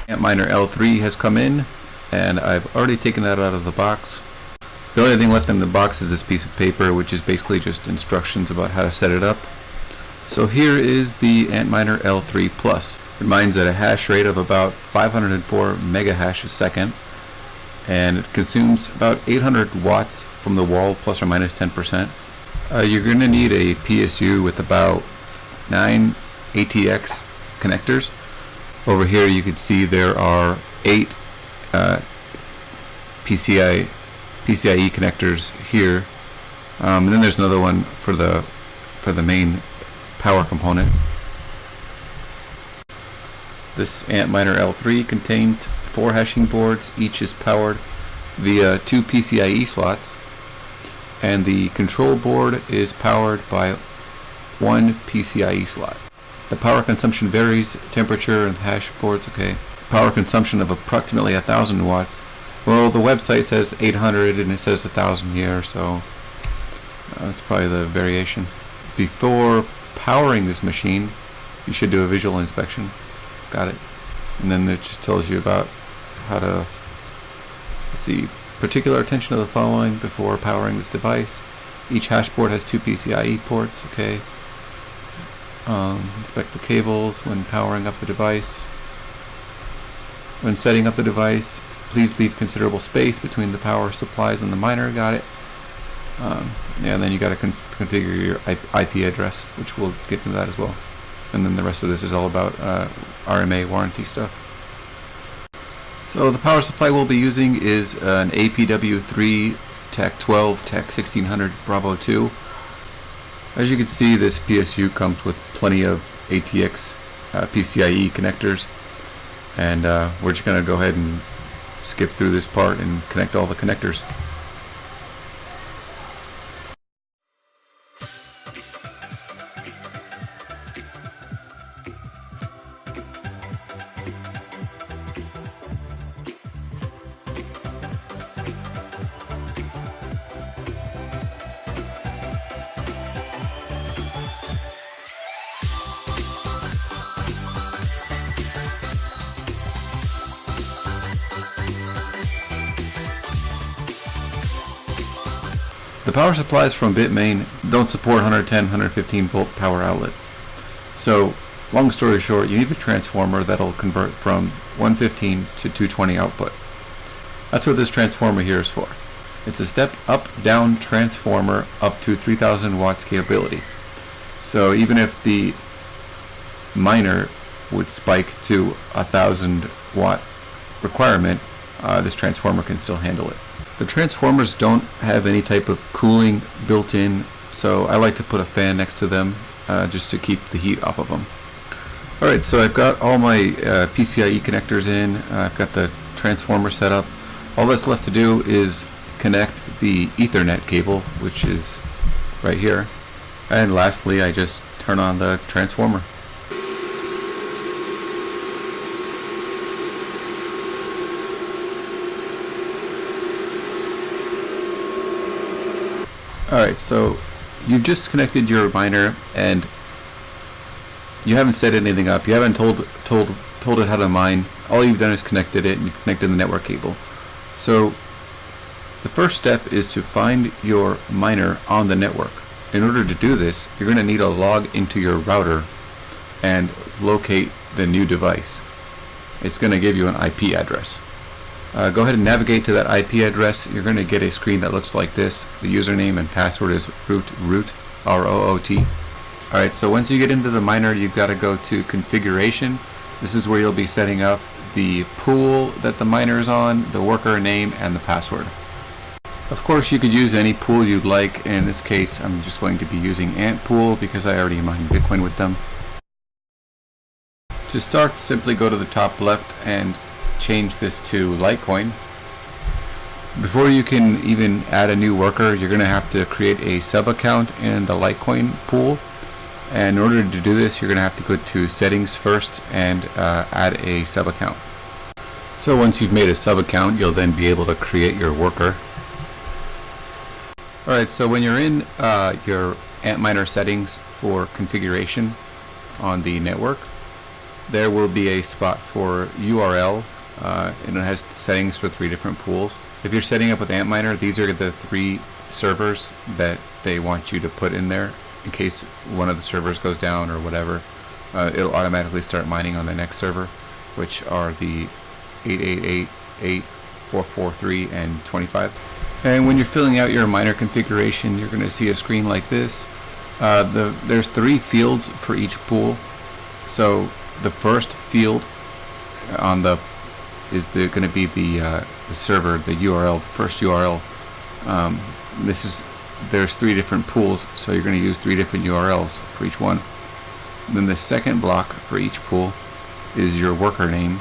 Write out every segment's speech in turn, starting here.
Antminer L3 has come in, and I've already taken that out of the box. The only thing left in the box is this piece of paper, which is basically just instructions about how to set it up. So here is the Antminer L3 Plus. It mines at a hash rate of about 504 megahash a second, and it consumes about 800 watts from the wall, plus or minus 10%. You're going to need a PSU with about 9 ATX connectors. Over here you can see there are 8 PCIe connectors here, and then there's another one for the main power component. This Antminer L3 contains 4 hashing boards. Each is powered via 2 PCIe slots, and the control board is powered by 1 PCIe slot. The power consumption varies, temperature and hash boards, okay. Power consumption of approximately 1,000 watts. Well, the website says 800 and it says 1,000 here, so that's probably the variation. Before powering this machine, you should do a visual inspection. Got it. And then it just tells you about how to, let's see, particular attention to the following before powering this device. Each hash board has 2 PCIe ports, okay. Inspect the cables when powering up the device. When setting up the device, please leave considerable space between the power supplies and the miner. Got it. Yeah, and then you got to configure your IP address, which we'll get into that as well. And then the rest of this is all about RMA warranty stuff. So the power supply we'll be using is an APW3 TAC12 TAC1600 Bravo 2. As you can see, this PSU comes with plenty of ATX PCIe connectors, and we're just going to go ahead and skip through this part and connect all the connectors. The power supplies from Bitmain don't support 110, 115 volt power outlets. So, long story short, you need a transformer that'll convert from 115 to 220 output. That's what this transformer here is for. It's a step up down transformer up to 3000 watts capability. So even if the miner would spike to 1000 watt requirement, this transformer can still handle it. The transformers don't have any type of cooling built in, so I like to put a fan next to them just to keep the heat off of them. Alright, so I've got all my PCIe connectors in, I've got the transformer set up. All that's left to do is connect the Ethernet cable, which is right here. And lastly, I just turn on the transformer. Alright, so you've just connected your miner and you haven't set anything up. You haven't told it how to mine. All you've done is connected it, and you've connected the network cable. So the first step is to find your miner on the network. In order to do this, you're going to need to log into your router and locate the new device. It's going to give you an IP address. Go ahead and navigate to that IP address. You're going to get a screen that looks like this. The username and password is root, R-O-O-T. Alright, so once you get into the miner, you've got to go to configuration. This is where you'll be setting up the pool that the miner is on, the worker name, and the password. Of course, you could use any pool you'd like. In this case, I'm just going to be using Antpool because I already mine Bitcoin with them. To start, simply go to the top left and change this to Litecoin. Before you can even add a new worker, you're going to have to create a sub account in the Litecoin pool, and in order to do this, you're going to have to go to settings first and add a sub account. So once you've made a sub account, you'll then be able to create your worker. Alright, so when you're in your Antminer settings for configuration on the network, there will be a spot for URL, and it has settings for 3 different pools. If you're setting up with Antminer, these are the 3 servers that they want you to put in there in case one of the servers goes down or whatever. It'll automatically start mining on the next server, which are the 888, 8, 443, and 25. And when you're filling out your miner configuration, you're going to see a screen like this. There's 3 fields for each pool. So the first field on the is going to be the server, the URL, first URL. There's 3 different pools, so you're going to use 3 different URLs for each one. Then the second block for each pool is your worker name,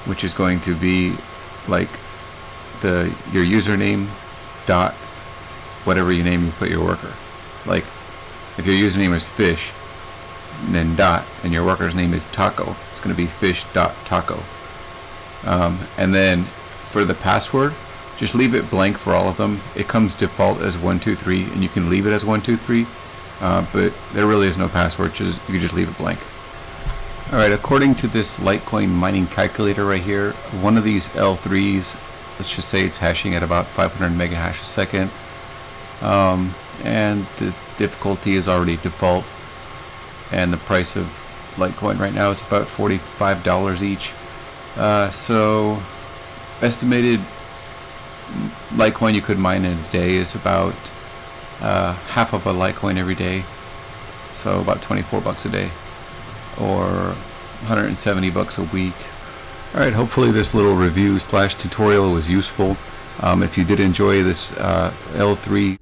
which is going to be like your username dot whatever you name you put your worker. Like if your username is fish, and then dot, and your worker's name is taco, it's going to be fish.taco. And then for the password, just leave it blank for all of them. It comes default as 123, and you can leave it as 123, but there really is no password. You can just leave it blank. Alright, according to this Litecoin mining calculator right here, one of these L3s, let's just say it's hashing at about 500 mega hash a second, and the difficulty is already default, and the price of Litecoin right now is about $45 each. So estimated Litecoin you could mine in a day is about half of a Litecoin every day, so about 24 bucks a day, or 170 bucks a week. Alright, hopefully this little review / tutorial was useful. If you did enjoy this L3